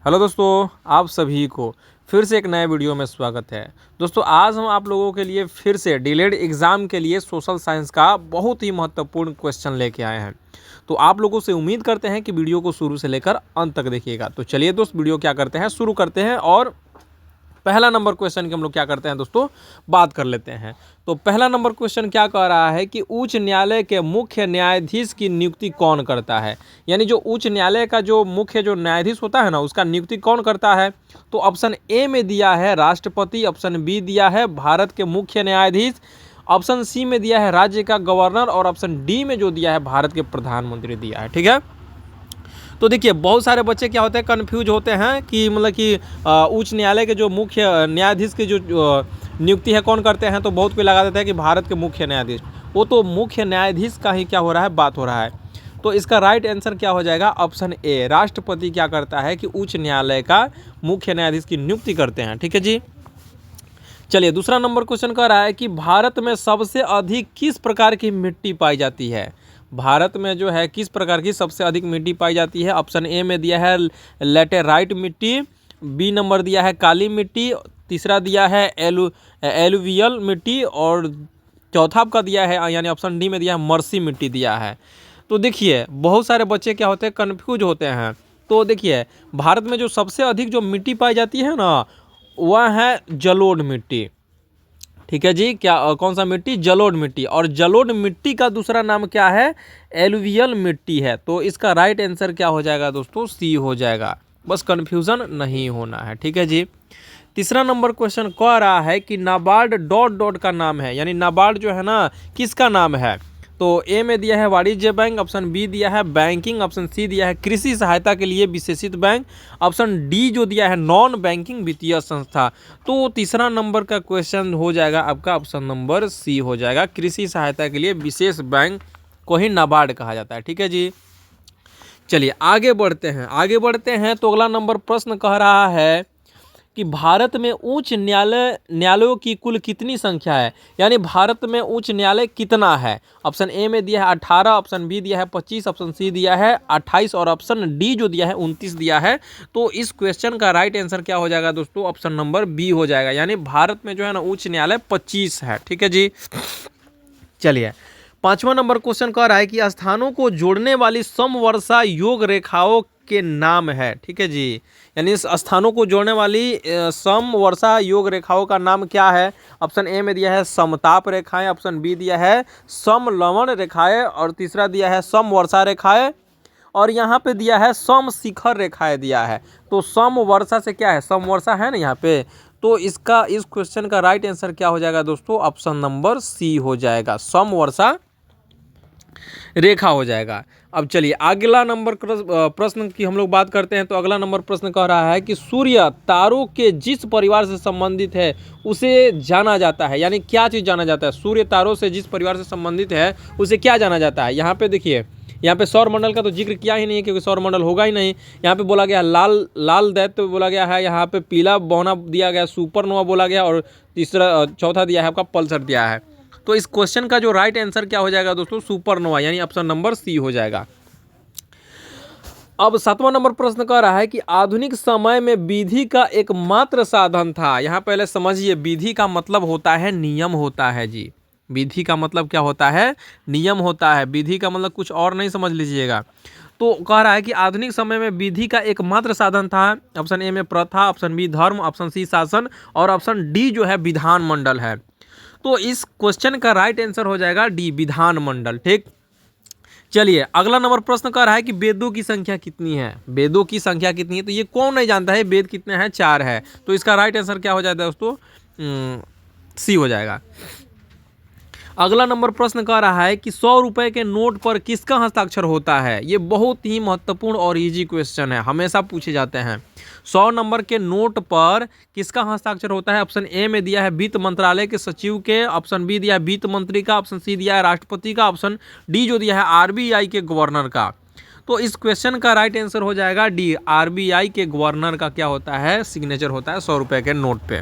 Hello दोस्तों, आप सभी को फिर से एक नए वीडियो में स्वागत है। दोस्तों, आज हम आप लोगों के लिए फिर से डीलेड एग्ज़ाम के लिए सोशल साइंस का बहुत ही महत्वपूर्ण क्वेश्चन लेके आए हैं। तो आप लोगों से उम्मीद करते हैं कि वीडियो को शुरू से लेकर अंत तक देखिएगा। तो चलिए दोस्त, वीडियो क्या करते हैं, शुरू करते हैं और पहला नंबर क्वेश्चन की हम लोग क्या करते हैं दोस्तों, बात कर लेते हैं। तो पहला नंबर क्वेश्चन क्या कह रहा है कि उच्च न्यायालय के मुख्य न्यायाधीश की नियुक्ति कौन करता है। यानी जो उच्च न्यायालय का जो मुख्य जो न्यायाधीश होता है ना, उसका नियुक्ति कौन करता है। तो ऑप्शन ए में दिया है राष्ट्रपति, ऑप्शन बी दिया है भारत के मुख्य न्यायाधीश, ऑप्शन सी में दिया है राज्य का गवर्नर और ऑप्शन डी में जो दिया है भारत के प्रधानमंत्री दिया है। ठीक है, तो देखिए बहुत सारे बच्चे क्या होते हैं, कन्फ्यूज होते हैं कि मतलब कि उच्च न्यायालय के जो मुख्य न्यायाधीश की जो नियुक्ति है कौन करते हैं। तो बहुत कोई लगा देता है कि भारत के मुख्य न्यायाधीश, वो तो मुख्य न्यायाधीश का ही क्या हो रहा है, बात हो रहा है। तो इसका राइट आंसर क्या हो जाएगा, ऑप्शन ए, राष्ट्रपति क्या करता है कि उच्च न्यायालय का मुख्य न्यायाधीश की नियुक्ति करते हैं। ठीक है जी। चलिए दूसरा नंबर क्वेश्चन कह रहा है कि भारत में सबसे अधिक किस प्रकार की मिट्टी पाई जाती है। भारत में जो है किस प्रकार की सबसे अधिक मिट्टी पाई जाती है। ऑप्शन ए में दिया है लेटेराइट मिट्टी, बी नंबर दिया है काली मिट्टी, तीसरा दिया है एलुवियल मिट्टी और चौथा आपका दिया है यानी ऑप्शन डी में दिया है मर्सी मिट्टी दिया है। तो देखिए बहुत सारे बच्चे क्या होते हैं, कन्फ्यूज होते हैं। तो देखिए भारत में जो सबसे अधिक जो मिट्टी पाई जाती है ना, वह है जलोढ़ मिट्टी। ठीक है जी, क्या कौन सा मिट्टी, जलोढ़ मिट्टी। और जलोढ़ मिट्टी का दूसरा नाम क्या है, एलुवियल मिट्टी है। तो इसका राइट आंसर क्या हो जाएगा दोस्तों, सी हो जाएगा। बस कन्फ्यूज़न नहीं होना है। ठीक है जी। तीसरा नंबर क्वेश्चन कह रहा है कि नाबार्ड डॉट डॉट का नाम है, यानी नाबार्ड जो है ना किसका नाम है। तो ए में दिया है वाणिज्य बैंक, ऑप्शन बी दिया है बैंकिंग, ऑप्शन सी दिया है कृषि सहायता के लिए विशेषित बैंक, ऑप्शन डी जो दिया है नॉन बैंकिंग वित्तीय संस्था। तो तीसरा नंबर का क्वेश्चन हो जाएगा आपका ऑप्शन नंबर सी हो जाएगा, कृषि सहायता के लिए विशेष बैंक को ही नाबार्ड कहा जाता है। ठीक है जी। चलिए आगे बढ़ते हैं। तो अगला नंबर प्रश्न कह रहा है कि भारत में उच्च न्यायालयों की कुल कितनी संख्या है, यानी भारत में उच्च न्यायालय कितना है। ऑप्शन ए में दिया है 18, ऑप्शन बी दिया है 25, ऑप्शन सी दिया है 28 और ऑप्शन डी जो दिया है 29 दिया है। तो इस क्वेश्चन का राइट आंसर क्या हो जाएगा दोस्तों, ऑप्शन नंबर बी हो जाएगा, यानी भारत में जो है ना उच्च न्यायालय 25 है। ठीक है जी। चलिए पांचवा नंबर क्वेश्चन कह रहा है कि स्थानों को जोड़ने वाली समवर्षा योग रेखाओं के नाम है। ठीक है जी, यानी इस स्थानों को जोड़ने वाली समवर्षा योग रेखाओं का नाम क्या है। ऑप्शन ए में दिया है समताप रेखाएं, ऑप्शन बी दिया है समलवण रेखाएं और तीसरा दिया है समवर्षा रेखाएं और यहाँ पे दिया है समशिखर रेखाएं दिया है। तो समवर्षा से क्या है, समवर्षा है ना यहाँ पे। तो इसका इस क्वेश्चन का राइट आंसर क्या हो जाएगा दोस्तों, ऑप्शन नंबर सी हो जाएगा, समवर्षा रेखा हो जाएगा। अब चलिए अगला नंबर प्रश्न की हम लोग बात करते हैं। तो अगला नंबर प्रश्न कह रहा है कि सूर्य तारों के जिस परिवार से संबंधित है उसे जाना जाता है, यानी क्या चीज़ जाना जाता है। सूर्य तारों से जिस परिवार से संबंधित है उसे क्या जाना जाता है। यहाँ पे देखिए, यहाँ पे सौर मंडल का तो जिक्र किया ही नहीं है क्योंकि सौर मंडल होगा ही नहीं। यहाँ पे बोला गया लाल दैत्य बोला गया है, यहाँ पे पीला बौना दिया गया, सुपरनोवा बोला गया और चौथा दिया है आपका पल्सर दिया है। तो इस क्वेश्चन का जो राइट आंसर क्या हो जाएगा दोस्तों, सुपरनोवा, यानी ऑप्शन नंबर सी हो जाएगा। अब सातवां नंबर प्रश्न कह रहा है कि आधुनिक समय में विधि का एकमात्र साधन था। यहाँ पहले समझिए, विधि का मतलब होता है नियम होता है जी। विधि का मतलब क्या होता है, नियम होता है। विधि का मतलब कुछ और नहीं समझ लीजिएगा। तो कह रहा है कि आधुनिक समय में विधि का एकमात्र साधन था। ऑप्शन ए में प्रथा, ऑप्शन बी धर्म, ऑप्शन सी शासन और ऑप्शन डी जो है विधानमंडल है। तो इस क्वेश्चन का राइट आंसर हो जाएगा डी, विधानमंडल। ठीक, चलिए अगला नंबर प्रश्न कर रहा है कि वेदों की संख्या कितनी है। वेदों की संख्या कितनी है, तो ये कौन नहीं जानता है वेद कितने हैं, 4 है। तो इसका राइट आंसर क्या हो जाएगा दोस्तों, सी हो जाएगा। अगला नंबर प्रश्न कह रहा है कि 100 रुपए के नोट पर किसका हस्ताक्षर होता है। ये बहुत ही महत्वपूर्ण और इजी क्वेश्चन है, हमेशा पूछे जाते हैं। 100 नंबर के नोट पर किसका हस्ताक्षर होता है। ऑप्शन ए में दिया है वित्त मंत्रालय के सचिव के, ऑप्शन बी दिया है वित्त मंत्री का, ऑप्शन सी दिया है राष्ट्रपति का, ऑप्शन डी जो दिया है आरबीआई के गवर्नर का। तो इस क्वेश्चन का राइट आंसर हो जाएगा डी, आरबीआई के गवर्नर का क्या होता है, सिग्नेचर होता है 100 रुपए के नोट पे।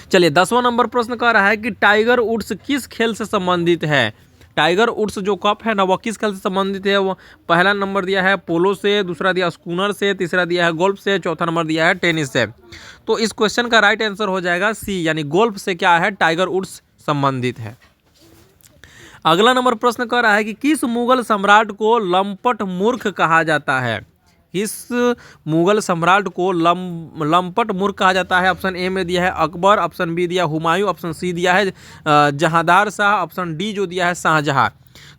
चलिए 10वां नंबर प्रश्न कह रहा है कि टाइगर वुड्स किस खेल से संबंधित है। टाइगर वुड्स जो कप है ना वो किस खेल से संबंधित है? वो पहला नंबर दिया है पोलो से, दूसरा दिया स्कूनर से, तीसरा दिया है गोल्फ से, चौथा नंबर दिया है टेनिस से। तो इस क्वेश्चन का राइट आंसर हो जाएगा सी, यानी गोल्फ से क्या है, टाइगर वुड्स संबंधित है। अगला नंबर प्रश्न कर रहा है कि किस मुगल सम्राट को लंपट मूर्ख कहा जाता है? किस मुगल सम्राट को लंपट मूर्ख कहा जाता है? ऑप्शन ए में दिया है अकबर, ऑप्शन बी दिया हुमायूं, ऑप्शन सी दिया है जहांदार शाह, ऑप्शन डी जो दिया है शाहजहां।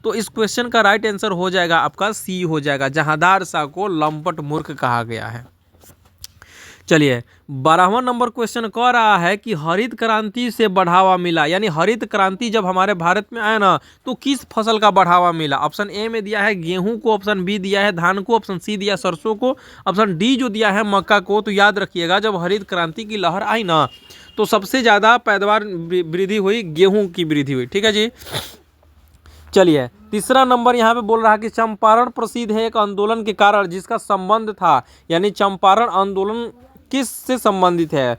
तो इस क्वेश्चन का राइट आंसर हो जाएगा आपका सी हो जाएगा, जहांदार शाह को लंपट मूर्ख कहा गया है। चलिए 12वां नंबर क्वेश्चन कह रहा है कि हरित क्रांति से बढ़ावा मिला, यानी हरित क्रांति जब हमारे भारत में आया ना तो किस फसल का बढ़ावा मिला? ऑप्शन ए में दिया है गेहूं को, ऑप्शन बी दिया है धान को, ऑप्शन सी दिया सरसों को, ऑप्शन डी जो दिया है मक्का को। तो याद रखिएगा जब हरित क्रांति की लहर आई ना तो सबसे ज़्यादा पैदावार वृद्धि हुई, गेहूँ की वृद्धि हुई। ठीक है जी। चलिए तीसरा नंबर यहाँ पे बोल रहा है कि चंपारण प्रसिद्ध है एक आंदोलन के कारण जिसका संबंध था, यानी चंपारण आंदोलन किस से संबंधित है?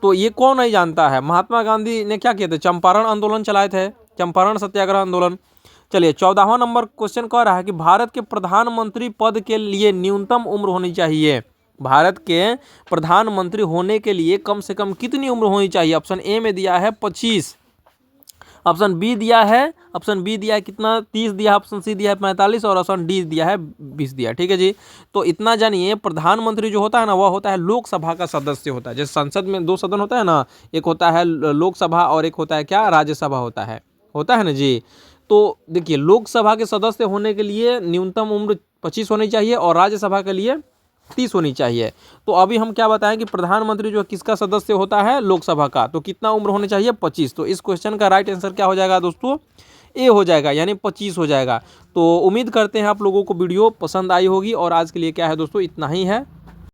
तो ये कौन नहीं जानता है? महात्मा गांधी ने क्या किए थे? चंपारण आंदोलन चलाए थे, चंपारण सत्याग्रह आंदोलन। चलिए 14वां नंबर क्वेश्चन कह रहा है कि भारत के प्रधानमंत्री पद के लिए न्यूनतम उम्र होनी चाहिए। भारत के प्रधानमंत्री होने के लिए कम से कम कितनी उम्र होनी चाहिए? ऑप्शन ए में दिया है 25, ऑप्शन बी दिया है कितना 30 दिया है, ऑप्शन सी दिया है 45 और ऑप्शन डी दिया है 20 दिया। ठीक है जी। तो इतना जानिए प्रधानमंत्री जो होता है ना वह होता है लोकसभा का सदस्य होता है। जैसे संसद में 2 सदन होता है ना, एक होता है लोकसभा और एक होता है क्या, राज्यसभा होता है ना जी। तो देखिए लोकसभा के सदस्य होने के लिए न्यूनतम उम्र 25 होनी चाहिए और राज्यसभा के लिए 30 होनी चाहिए। तो अभी हम क्या बताएं कि प्रधानमंत्री जो किसका सदस्य होता है, लोकसभा का, तो कितना उम्र होनी चाहिए? 25। तो इस क्वेश्चन का राइट आंसर क्या हो जाएगा दोस्तों? ए हो जाएगा, यानी 25 हो जाएगा। तो उम्मीद करते हैं आप लोगों को वीडियो पसंद आई होगी और आज के लिए क्या है दोस्तों इतना ही है।